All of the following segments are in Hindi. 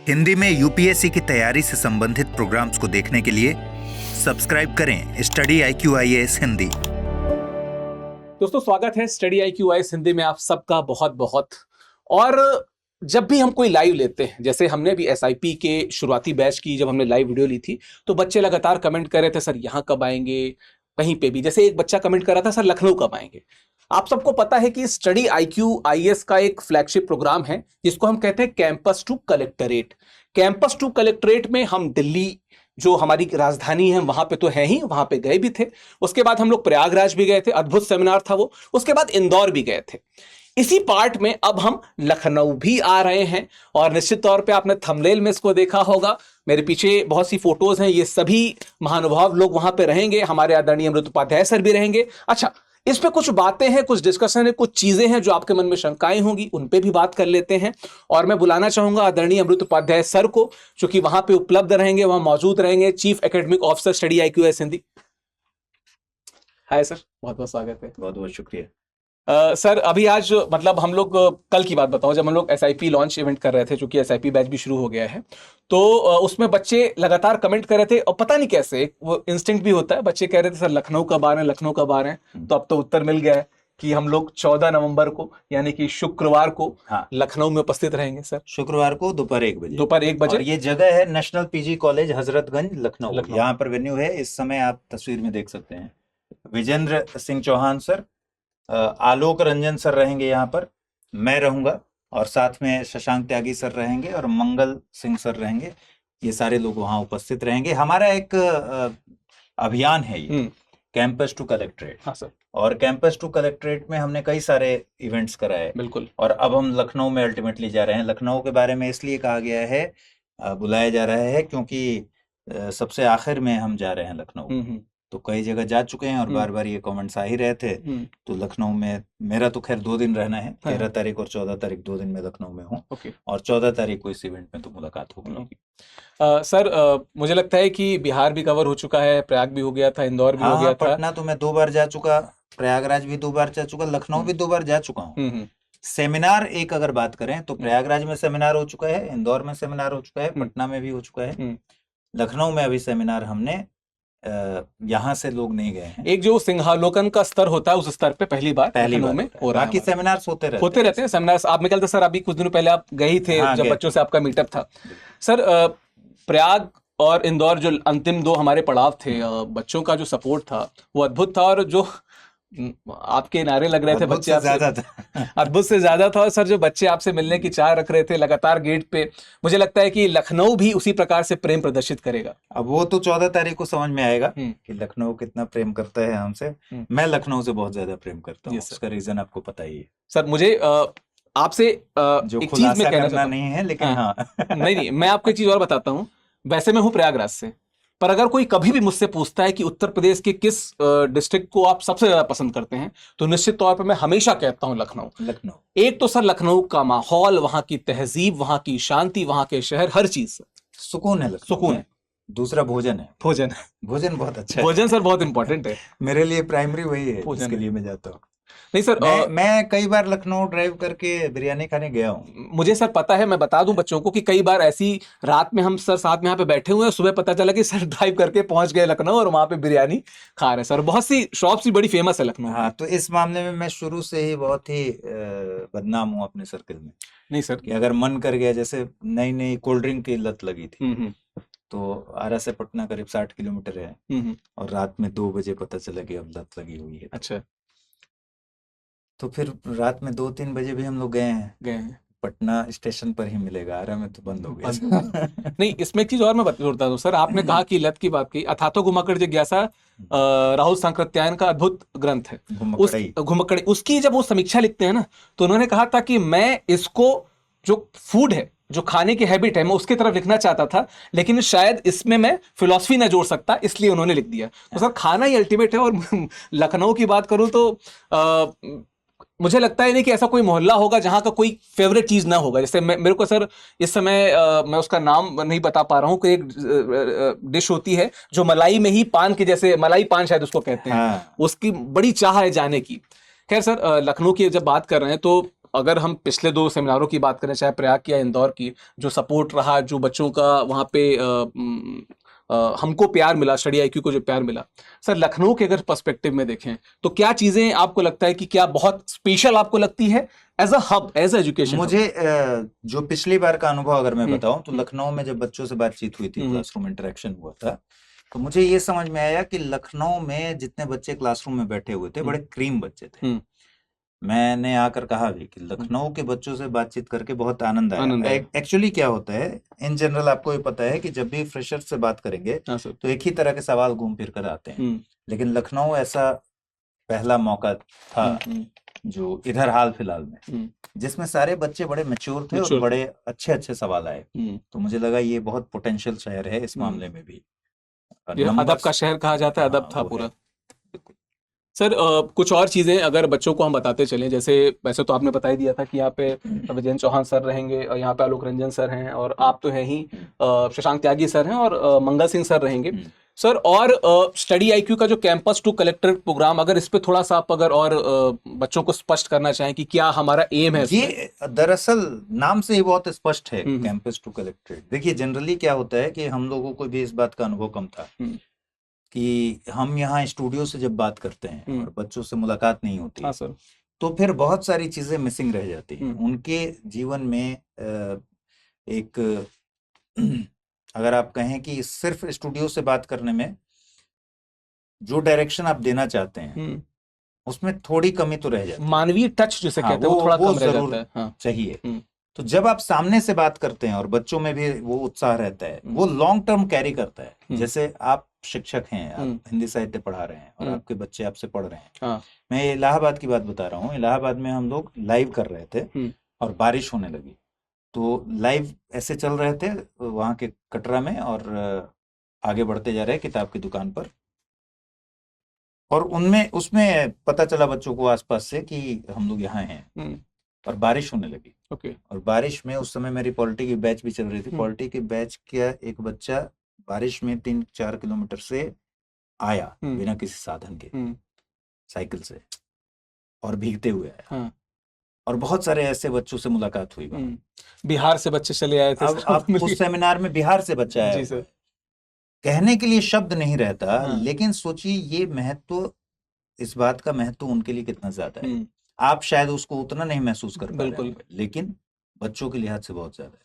हिंदी में यूपीएससी की तैयारी से संबंधित प्रोग्राम्स को देखने के लिए सब्सक्राइब करें स्टडी IQ IAS हिंदी। दोस्तों स्वागत है स्टडी IQ IAS हिंदी में आप सबका बहुत बहुत। और जब भी हम कोई लाइव लेते हैं, जैसे हमने भी SIP के शुरुआती बैच की जब हमने लाइव वीडियो ली थी, तो बच्चे लगातार कमेंट कर रहे थे सर यहाँ कब आएंगे, कहीं पे भी। जैसे एक बच्चा कमेंट कर रहा था सर लखनऊ कब आएंगे। आप सबको पता है कि स्टडी IQ IAS का एक फ्लैगशिप प्रोग्राम है जिसको हम कहते हैं campus to collectorate. Campus to collectorate में हम दिल्ली जो हमारी राजधानी है वहां पे तो है ही, वहां पे गए भी थे। उसके बाद हम लोग प्रयागराज भी गए थे, अद्भुत सेमिनार था वो। उसके बाद इंदौर भी गए थे। इसी पार्ट में अब हम लखनऊ भी आ रहे हैं और निश्चित तौर पे आपने थंबनेल में इसको देखा होगा। मेरे पीछे बहुत सी फोटोज हैं, ये सभी महानुभाव लोग वहां पे रहेंगे। हमारे आदरणीय अमृत उपाध्याय सर भी रहेंगे। अच्छा, इस पे कुछ बातें हैं, कुछ डिस्कशन है, कुछ चीजें हैं जो आपके मन में शंकाएं होंगी, उन पे भी बात कर लेते हैं। और मैं बुलाना चाहूंगा आदरणीय अमृत उपाध्याय सर को, जो कि वहां पे उपलब्ध रहेंगे, वहां मौजूद रहेंगे। Chief academic officer study IQ IAS Hindi. Hi sir, बहुत बहुत स्वागत है। बहुत बहुत शुक्रिया। सर अभी आज मतलब हम लोग कल की बात बताओ, जब हम लोग SIP लॉन्च इवेंट कर रहे थे, चूंकि SIP बैच भी शुरू हो गया है, तो उसमें बच्चे लगातार कमेंट कर रहे थे और पता नहीं कैसे वो इंस्टिंक्ट भी होता है। बच्चे कह रहे थे सर लखनऊ कब आ रहे हैं, लखनऊ कब आ रहे हैं। तो अब तो उत्तर मिल गया है कि हम लोग 14 नवंबर को यानी कि शुक्रवार को लखनऊ में उपस्थित रहेंगे सर। शुक्रवार को दोपहर 1 बजे। दोपहर 1 बजे। और ये जगह है national PG college Hazratganj Lucknow. यहाँ पर वेन्यू है। इस समय आप तस्वीर में देख सकते हैं विजेंद्र सिंह चौहान सर, आलोक रंजन सर रहेंगे यहाँ पर, मैं रहूंगा और साथ में शशांक त्यागी सर रहेंगे और मंगल सिंह सर रहेंगे। ये सारे लोग वहाँ उपस्थित रहेंगे। हमारा एक अभियान है ये कैंपस टू कलेक्टरेट। हाँ सर। और कैंपस टू कलेक्टरेट में हमने कई सारे इवेंट्स कराए। बिल्कुल। और अब हम लखनऊ में अल्टीमेटली जा रहे हैं। लखनऊ के बारे में इसलिए कहा गया है, बुलाया जा रहा है, क्योंकि सबसे आखिर में हम जा रहे हैं लखनऊ। तो कई जगह जा चुके हैं और बार बार ये कमेंट्स आ ही रहे थे। तो लखनऊ में मेरा तो खैर 2 दिन रहना है। 13 तारीख और 14 तारीख 2 दिन में लखनऊ में हूँ। और 14 तारीख को इस इवेंट में तो मुलाकात होगी। सर मुझे लगता है कि बिहार भी कवर हो चुका है, प्रयाग भी हो गया था, इंदौर भी हो गया था। पटना तो मैं 2 बार जा चुका, प्रयागराज भी 2 बार जा चुका, लखनऊ भी 2 बार जा चुका हूँ। सेमिनार एक अगर बात करें तो प्रयागराज में सेमिनार हो चुका है, इंदौर में सेमिनार हो चुका है, पटना में भी हो चुका है। लखनऊ में अभी सेमिनार हमने यहाँ से लोग नहीं गए हैं। एक जो सिंहालोकन का स्तर होता है उस स्तर पे पहली बार में हो रहा है। बाकी सेमिनार्स होते रहते हैं। सेमिनार्स आप निकलते सर, अभी कुछ दिनों पहले आप गए ही थे। जब बच्चों से आपका मीटअप था सर। प्रयाग और इंदौर जो अंतिम 2 हमारे पड़ाव थे, बच्चों का जो सपोर्ट था वो अद्भुत था। और जो आपके नारे लग रहे थे बच्चे अद्भुत से ज्यादा था। और सर जो बच्चे आपसे मिलने की चाह रख रहे थे लगातार गेट पे, मुझे लगता है कि लखनऊ भी उसी प्रकार से प्रेम प्रदर्शित करेगा। अब वो तो 14 तारीख को समझ में आएगा कि लखनऊ कितना प्रेम करता है हमसे। मैं लखनऊ से बहुत ज्यादा प्रेम करता हूँ। उसका रीजन आपको पता ही है सर। मुझे आपसे जो एक चीज में कहना नहीं है, लेकिन हाँ नहीं, मैं आपको एक चीज और बताता हूँ। वैसे मैं हूँ प्रयागराज से, पर अगर कोई कभी भी मुझसे पूछता है कि उत्तर प्रदेश के किस डिस्ट्रिक्ट को आप सबसे ज्यादा पसंद करते हैं, तो निश्चित तौर पर मैं हमेशा कहता हूं लखनऊ। एक तो सर लखनऊ का माहौल, वहां की तहजीब, वहां की शांति, वहां के शहर, हर चीज सुकून है। सुकून है। दूसरा भोजन है। भोजन बहुत अच्छा है। भोजन सर बहुत इंपॉर्टेंट है मेरे लिए। प्राइमरी वही है जिसके लिए मैं जाता हूँ। नहीं सर, मैं कई बार लखनऊ ड्राइव करके बिरयानी खाने गया हूँ। मुझे सर पता है। मैं बता दूं बच्चों को कि कई बार ऐसी रात में हम सर साथ में यहाँ पे बैठे हुए हैं, सुबह पता चला कि सर ड्राइव करके पहुंच गए लखनऊ और वहां पे बिरयानी खा रहे हैं सर। बहुत सी शॉप्स भी बड़ी फेमस है लखनऊ। हाँ, तो इस मामले में मैं शुरू से ही बहुत ही बदनाम हूँ अपने सर्कल में। नहीं सर, कि अगर मन कर गया, जैसे नई कोल्ड ड्रिंक की लत लगी थी, तो आरा से पटना करीब 60 किलोमीटर है और रात में 2 बजे पता चला कि अब लत लगी हुई है। अच्छा। तो फिर रात में 2-3 बजे भी हम लोग गए हैं। पटना स्टेशन पर ही मिलेगा, आरा में तो बंद हो गया। नहीं, इसमें एक चीज और मैं जोड़ता हूँ सर। आपने कहा कि लत की बात की, अथातो घुमक्कड़ जिज्ञासा राहुल सांकृत्यायन का अद्भुत ग्रंथ है घुमक्कड़ी। उसकी जब वो समीक्षा लिखते हैं ना, तो उन्होंने कहा था कि मैं इसको जो फूड है, जो खाने की हैबिट है, मैं उसकी तरफ लिखना चाहता था, लेकिन शायद इसमें मैं फिलॉसफी ना जोड़ सकता, इसलिए उन्होंने लिख दिया। तो सर खाना ही अल्टीमेट है। और लखनऊ की बात करूं तो मुझे लगता है नहीं कि ऐसा कोई मोहल्ला होगा जहां का कोई फेवरेट चीज ना होगा। जैसे मेरे को सर इस समय मैं उसका नाम नहीं बता पा रहा हूँ, कोई एक डिश होती है जो मलाई में ही पान के जैसे, मलाई पान शायद उसको कहते हैं। उसकी बड़ी चाह है जाने की। खैर सर, लखनऊ की जब बात कर रहे हैं तो अगर हम पिछले 2 सेमिनारों की बात करें, चाहे प्रयाग की या इंदौर की, जो सपोर्ट रहा, जो बच्चों का वहाँ पे हमको प्यार मिला, स्टडी आईक्यू को जो प्यार मिला, सर लखनऊ के अगर पर्सपेक्टिव में देखें तो क्या चीजें आपको लगता है कि क्या बहुत स्पेशल आपको लगती है as a hub, as education? मुझे जो पिछली बार का अनुभव अगर मैं बताऊं तो लखनऊ में जब बच्चों से बातचीत हुई थी, क्लासरूम इंटरेक्शन हुआ था, तो मुझे ये समझ में आया कि लखनऊ में जितने बच्चे क्लासरूम में बैठे हुए थे बड़े क्रीम बच्चे थे। मैंने आकर कहा भी कि लखनऊ के बच्चों से बातचीत करके बहुत आनंद आया। एक्चुअली क्या होता है, इन जनरल आपको ये पता है कि जब भी फ्रेशर से बात करेंगे तो एक ही तरह के सवाल घूम फिर कर आते हैं, लेकिन लखनऊ ऐसा पहला मौका था जो इधर हाल फिलहाल में जिसमें सारे बच्चे बड़े मैच्योर थे और बड़े अच्छे अच्छे सवाल आए। तो मुझे लगा ये बहुत पोटेंशियल शहर है इस मामले में भी। अदब का शहर कहा जाता है, अदब था पूरा। सर कुछ और चीजें अगर बच्चों को हम बताते चलें, जैसे वैसे तो आपने बता ही दिया था कि यहाँ पे विजेंद्र चौहान सर रहेंगे और यहाँ पे आलोक रंजन सर हैं और आप तो हैं ही, शशांक त्यागी सर हैं और मंगल सिंह सर रहेंगे सर। और स्टडी आईक्यू का जो कैंपस टू कलेक्टर प्रोग्राम, अगर इस पे थोड़ा सा आप अगर और बच्चों को स्पष्ट करना चाहें कि क्या हमारा एम है। ये दरअसल नाम से ही बहुत स्पष्ट है, कैंपस टू कलेक्टेड। देखिए जनरली क्या होता है कि हम लोगों को भी इस बात का अनुभव कम था कि हम यहाँ स्टूडियो से जब बात करते हैं और बच्चों से मुलाकात नहीं होती, सर, तो फिर बहुत सारी चीजें मिसिंग रह जाती हैं उनके जीवन में। एक अगर आप कहें कि सिर्फ स्टूडियो से बात करने में जो डायरेक्शन आप देना चाहते हैं उसमें थोड़ी कमी तो रह जाती है, मानवीय टच जिसे कहते हैं वो थोड़ा कम रह जाता है। हाँ, चाहिए। तो जब आप सामने से बात करते हैं और बच्चों में भी वो उत्साह रहता है, वो लॉन्ग टर्म कैरी करता है। जैसे आप शिक्षक हैं, आप हिंदी साहित्य पढ़ा रहे हैं और आपके बच्चे आपसे पढ़ रहे हैं। हाँ, मैं इलाहाबाद की बात बता रहा हूँ। इलाहाबाद में हम लोग लाइव कर रहे थे और बारिश होने लगी, तो लाइव ऐसे चल रहे थे वहां के कटरा में और आगे बढ़ते जा रहे किताब की दुकान पर, और उनमें उसमें पता चला बच्चों को आसपास से कि हम लोग यहाँ हैं और बारिश होने लगी। और बारिश में उस समय मेरी पॉलिटी की बैच भी चल रही थी। पॉलिटी की बैच का एक बच्चा बारिश में 3-4 किलोमीटर से आया बिना किसी साधन के, साइकिल से, और भीगते हुए आया। और बहुत सारे ऐसे बच्चों से मुलाकात हुई। बिहार से बच्चे चले आए थे। अब उस सेमिनार में बिहार से बच्चा आया। जी सर। कहने के लिए शब्द नहीं रहता, लेकिन सोचिए ये महत्व, इस बात का महत्व उनके लिए कितना ज्यादा है। आप शायद उसको उतना नहीं महसूस कर पा रहे हैं, लेकिन बच्चों के लिहाज से बहुत ज्यादा है।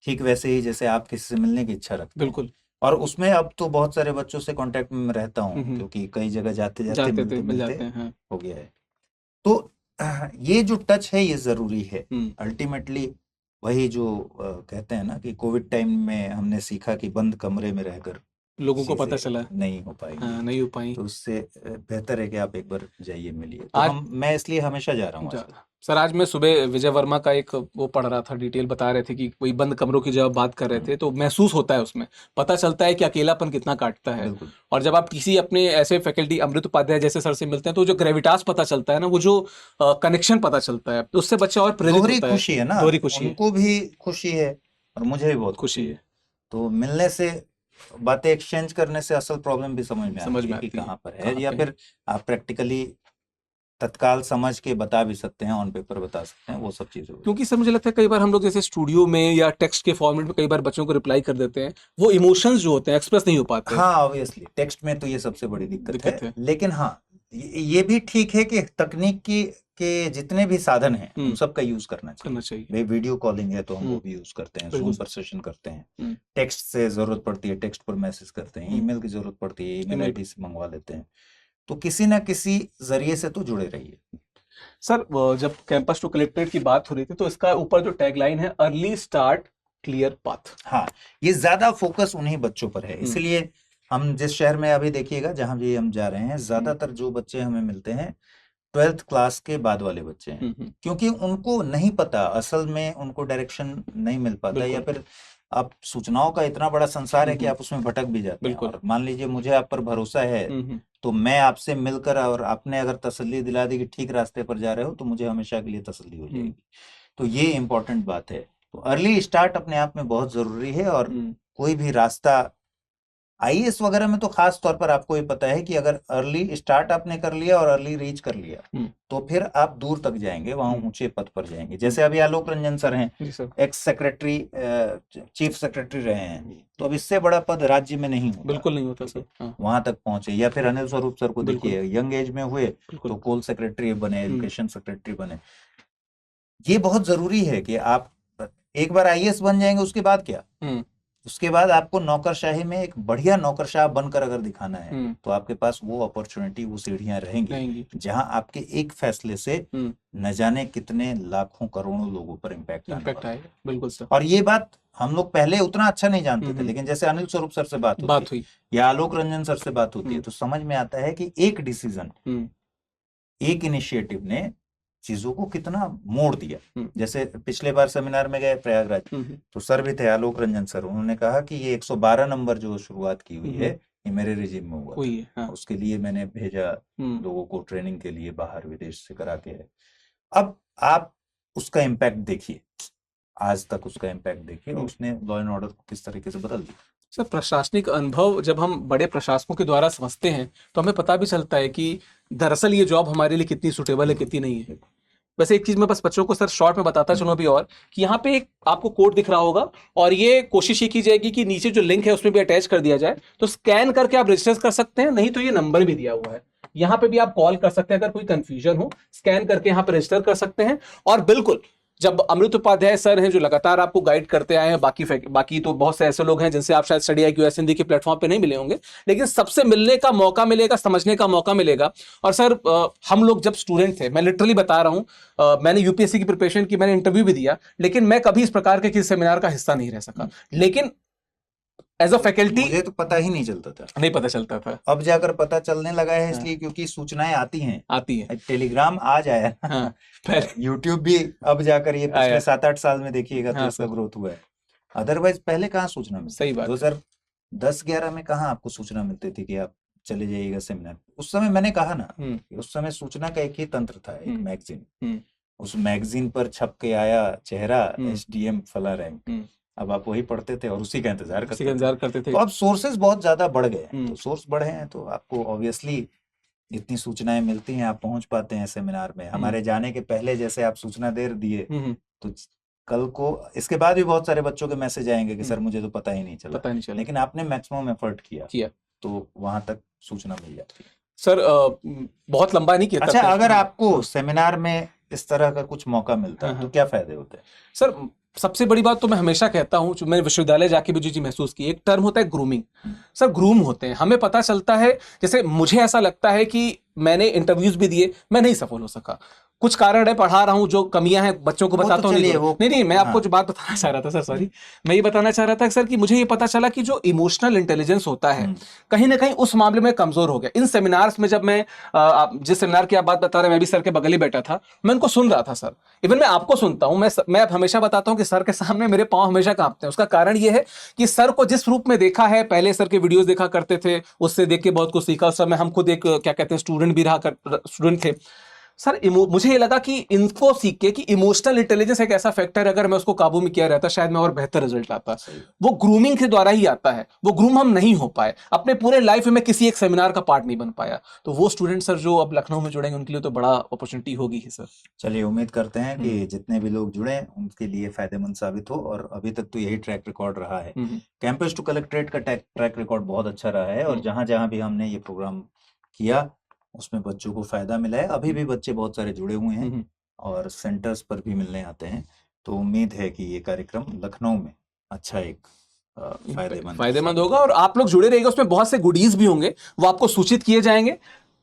ठीक वैसे ही जैसे आप किसी से मिलने की इच्छा रखते हैं। बिल्कुल। और उसमें अब तो बहुत सारे बच्चों से कांटेक्ट में रहता हूँ, क्योंकि कई जगह जाते जाते मिलते हो गया है। तो ये जो टच है ये जरूरी है। अल्टीमेटली वही जो कहते हैं ना कि कोविड टाइम में हमने सीखा कि बंद कमरे में रहकर लोगों को पता चला नहीं हो पाएगी। हाँ, नहीं हो पाई। तो उससे बेहतर है कि आप एक बार जाइए, मिलिए। तो मैं इसलिए हमेशा जा रहा हूँ। सर आज मैं सुबह विजय वर्मा का एक वो पढ़ रहा था, डिटेल बता रहे थे कि कोई बंद कमरों की जब बात कर रहे थे तो महसूस होता है, उसमें पता चलता है कि अकेलापन कितना काटता है। और जब आप किसी अपने ऐसे फैकल्टी अमृत उपाध्याय जैसे सर से मिलते हैं तो जो ग्रेविटास पता चलता है ना, वो जो कनेक्शन पता चलता है, उससे बच्चा और प्रेरित होता है। खुशी है ना, उनको भी खुशी है और मुझे भी बहुत खुशी है। तो मिलने से, बातें एक्सचेंज करने से असल प्रॉब्लम भी समझ में आती है कि कहाँ पर है, या फिर आप प्रैक्टिकली तत्काल समझ के बता भी सकते हैं, ऑन पेपर बता सकते हैं, वो सब चीजें। क्योंकि सर मुझे लगता है कई बार हम लोग जैसे स्टूडियो में या टेक्स्ट के फॉर्मेट में कई बार बच्चों को रिप्लाई कर देते हैं, वो इमोशंस जो होते हैं एक्सप्रेस नहीं हो पाते। हाँ ऑब्वियसली टेक्स्ट में तो ये सबसे बड़ी दिक्कत है। लेकिन हाँ ये भी ठीक है कि तकनीक के जितने भी साधन हैं उन सबका यूज करना चाहिए। वीडियो कॉलिंग है तो हम वो भी यूज करते हैं, Zoom पर सेशन करते हैं, टेक्स्ट से जरूरत पड़ती है टेक्स्ट पर मैसेज करते हैं, ईमेल की जरूरत पड़ती है ईमेल आईडी से मंगवा लेते हैं। तो किसी ना किसी जरिए से तो जुड़े रहिए। सर जब कैंपस टू कलेक्टेड की बात हो रही थी तो इसका ऊपर जो टैगलाइन है, अर्ली स्टार्ट क्लियर पाथ। हाँ, ये ज्यादा फोकस उन्हीं बच्चों पर है। इसलिए हम जिस शहर में अभी देखिएगा जहां भी हम जा रहे हैं, ज्यादातर जो बच्चे हमें मिलते हैं 12th क्लास के बाद वाले बच्चे हैं, क्योंकि उनको नहीं पता, असल में उनको डायरेक्शन नहीं मिल पाता, या फिर आप सूचनाओं का इतना बड़ा संसार है कि आप उसमें भटक भी जाते हैं। और मान लीजिए मुझे आप पर भरोसा है तो मैं आपसे मिलकर और आपने अगर तसल्ली दिला दी कि ठीक रास्ते पर जा रहे हो, तो मुझे हमेशा के लिए तसल्ली हो जाएगी। तो ये इम्पोर्टेंट बात है। तो अर्ली स्टार्ट अपने आप में बहुत जरूरी है, और कोई भी रास्ता आईएएस वगैरह में तो खास तौर पर आपको ये पता है कि अगर अर्ली स्टार्ट आपने कर लिया और अर्ली रीच कर लिया तो फिर आप दूर तक जाएंगे, वहां ऊंचे पद पर जाएंगे। जैसे अभी आलोक रंजन सर हैं, एक्स सेक्रेटरी, चीफ सेक्रेटरी रहे हैं, तो अब इससे बड़ा पद राज्य में नहीं होता, बिल्कुल नहीं होता सर। वहां तक पहुंचे। या फिर अनिल स्वरूप सर को देखिए, यंग एज में हुए तो कोल सेक्रेटरी बने, एजुकेशन सेक्रेटरी बने। ये बहुत जरूरी है कि आप एक बार आईएएस बन जाएंगे, उसके बाद क्या, उसके बाद आपको नौकरशाही में एक बढ़िया नौकरशाह बनकर अगर दिखाना है तो आपके पास वो अपॉर्चुनिटी, वो सीढ़ियां रहेंगी जहां आपके एक फैसले से न जाने कितने लाखों करोड़ों लोगों पर इम्पैक्ट आएगा। बिल्कुल सर। और ये बात हम लोग पहले उतना अच्छा नहीं जानते थे, लेकिन जैसे अनिल स्वरूप सर से बात हुई या आलोक रंजन सर से बात होती है तो समझ में आता है कि एक डिसीजन, एक इनिशिएटिव ने चीजों को कितना मोड़ दिया। जैसे पिछले बार सेमिनार में गए प्रयागराज, तो सर भी थे, आलोक रंजन सर, उन्होंने कहा कि ये 112 नंबर जो शुरुआत की हुई है ये मेरे रिजिम में हुआ था। उसके लिए मैंने भेजा लोगों को ट्रेनिंग के लिए बाहर, विदेश से करा के है। अब आप उसका इम्पैक्ट देखिए, आज तक उसका इम्पैक्ट देखिए, और उसने लॉ एंड ऑर्डर को किस तरीके से बदल दिया। सर, प्रशासनिक अनुभव जब हम बड़े प्रशासकों के द्वारा समझते हैं तो हमें पता भी चलता है कि दरअसल ये जॉब हमारे लिए कितनी सूटेबल है, कितनी नहीं है। वैसे एक चीज मैं बस बच्चों को सर शॉर्ट में बताता चलूं अभी, और कि यहाँ पे एक आपको कोड दिख रहा होगा, और ये कोशिश ये की जाएगी कि नीचे जो लिंक है उसमें भी अटैच कर दिया जाए, तो स्कैन करके आप रजिस्टर कर सकते हैं, नहीं तो ये नंबर भी दिया हुआ है, यहाँ पे भी आप कॉल कर सकते हैं अगर कोई कंफ्यूजन हो, स्कैन करके यहाँ पे रजिस्टर कर सकते हैं। और बिल्कुल जब अमृत उपाध्याय सर हैं जो लगातार आपको गाइड करते आए हैं, बाकी तो बहुत से ऐसे लोग हैं जिनसे आप शायद स्टडी IQ हिंदी के प्लेटफॉर्म पे नहीं मिले होंगे, लेकिन सबसे मिलने का मौका मिलेगा, समझने का मौका मिलेगा। और सर हम लोग जब स्टूडेंट थे, मैं लिटरली बता रहा हूं, मैंने यूपीएससी की प्रिपरेशन की, मैंने इंटरव्यू भी दिया, लेकिन मैं कभी इस प्रकार के किसी सेमिनार का हिस्सा नहीं रह सका। लेकिन एज अ फैकल्टी मुझे तो पता ही नहीं चलता था, नहीं पता चलता था। अब जाकर पता चलने लगा है, इसलिए क्योंकि सूचनाएं आती हैं। टेलीग्राम आज आया, यूट्यूब भी अब जाकर ये पिछले 7-8 साल में देखिएगा तो इसका ग्रोथ हुआ है। अदरवाइज पहले कहाँ सूचना मिलती? सही बात। 2010-11 में कहाँ आपको सूचना मिलती थी कि आप चले जाइएगा सेमिनार? उस समय मैंने कहा ना, उस समय सूचना का एक ही तंत्र था, एक मैगजीन। उस मैगजीन पर छप के आया चेहरा SDM फला रैंक, अब आप वही पढ़ते थे और उसी का इंतजार करते थे। तो अब सोर्सेज बहुत ज्यादा बढ़ गए हैं, तो सोर्स बढ़े हैं तो आपको ऑब्वियसली इतनी सूचनाएं मिलती हैं, आप पहुंच पाते हैं सेमिनार में। हमारे जाने के पहले जैसे आप सूचना दे दिए तो कल को इसके बाद भी बहुत सारे बच्चों के मैसेज आएंगे कि सर मुझे तो पता ही नहीं चला, लेकिन आपने मैक्सिमम एफर्ट किया तो वहां तक सूचना मिल जाती है। सर बहुत लंबा नहीं किया। अच्छा, अगर आपको सेमिनार में इस तरह का कुछ मौका मिलता है तो क्या फायदे होते हैं? सर सबसे बड़ी बात तो मैं हमेशा कहता हूं, जो मैंने विश्वविद्यालय जाके भी जो चीज महसूस की, एक टर्म होता है ग्रूमिंग। सर ग्रूम होते हैं, हमें पता चलता है, जैसे मुझे ऐसा लगता है कि मैंने इंटरव्यूज भी दिए, मैं नहीं सफल हो सका, कुछ कारण है, पढ़ा रहा हूं, जो कमियां हैं बच्चों को बताता हूं। नहीं, मैं आपको जो बात बताना चाह रहा था सर, सॉरी, मैं ये बताना चाह रहा था सर कि मुझे ये पता चला कि जो इमोशनल इंटेलिजेंस होता है कहीं ना कहीं उस मामले में कमजोर हो गया। इन सेमिनार्स में जब मैं जिस सेमिनार की आप बात बता रहे हैं, मैं भी सर के बगल ही बैठा था, मैं उनको सुन रहा था सर, इवन मैं आपको सुनता हूं, मैं हमेशा बताता हूं कि सर के सामने मेरे पांव हमेशा कांपते हैं। उसका कारण ये है कि सर को जिस रूप में देखा है, पहले सर के वीडियोस देखा करते थे, उससे देख के बहुत कुछ सीखा। उस समय हम खुद एक क्या कहते हैं स्टूडेंट भी स्टूडेंट थे सर। मुझे ये लगा कि इनको सीख के कि इमोशनल इंटेलिजेंस एक ऐसा फैक्टर है, अगर मैं उसको काबू में किया रहता शायद मैं और बेहतर रिजल्ट आता। वो ग्रूमिंग के द्वारा ही आता है, वो ग्रूम हम नहीं हो पाए, अपने पूरे लाइफ में किसी एक सेमिनार का पार्ट नहीं बन पाया। तो वो स्टूडेंट सर जो अब लखनऊ में जुड़ेंगे उनके लिए तो बड़ा अपॉर्चुनिटी होगी ही सर। चलिए, उम्मीद करते हैं कि जितने भी लोग जुड़े उनके लिए फायदेमंद साबित हो, और अभी तक तो यही ट्रैक रिकॉर्ड रहा है। कैंपस टू कलेक्ट्रेट का ट्रैक रिकॉर्ड बहुत अच्छा रहा है, और जहां जहां भी हमने ये प्रोग्राम किया उसमें बच्चों को फायदा मिला है। अभी भी बच्चे बहुत सारे जुड़े हुए हैं और सेंटर्स पर भी मिलने आते हैं, तो उम्मीद है कि ये कार्यक्रम लखनऊ में अच्छा एक फायदेमंद होगा, और आप लोग जुड़े रहिएगा। उसमें बहुत से गुडीज भी होंगे, वो आपको सूचित किए जाएंगे।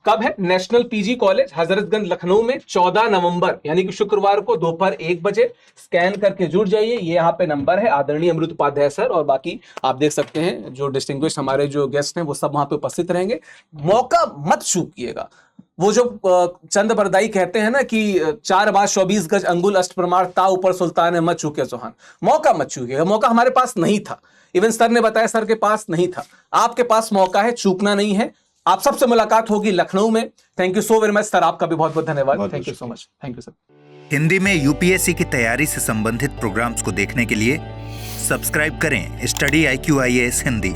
कब है? National PG college Hazratganj Lucknow में 14 नवंबर यानी कि शुक्रवार को दोपहर 1 बजे। स्कैन करके जुड़ जाइए, ये यहाँ पे नंबर है, आदरणीय अमृत उपाध्याय सर, और बाकी आप देख सकते हैं जो डिस्टिंग्विश हमारे जो गेस्ट हैं वो सब वहां पे उपस्थित रहेंगे। मौका मत चूकिएगा। वो जो चंद बरदाई कहते हैं ना कि 4 बार 24 गज अंगुल अष्ट प्रमाण ता ऊपर सुल्तान है मत चूके चौहान। मौका मत चूकिएगा। मौका हमारे पास नहीं था, इवन सर ने बताया सर के पास नहीं था, आपके पास मौका है, चूकना नहीं है। आप सबसे मुलाकात होगी लखनऊ में। Thank you so very much sir, आपका भी बहुत बहुत धन्यवाद। Thank you so much. Thank you sir. Hindi में यूपीएससी की तैयारी से संबंधित प्रोग्राम्स को देखने के लिए सब्सक्राइब करें स्टडी IQ IAS हिंदी।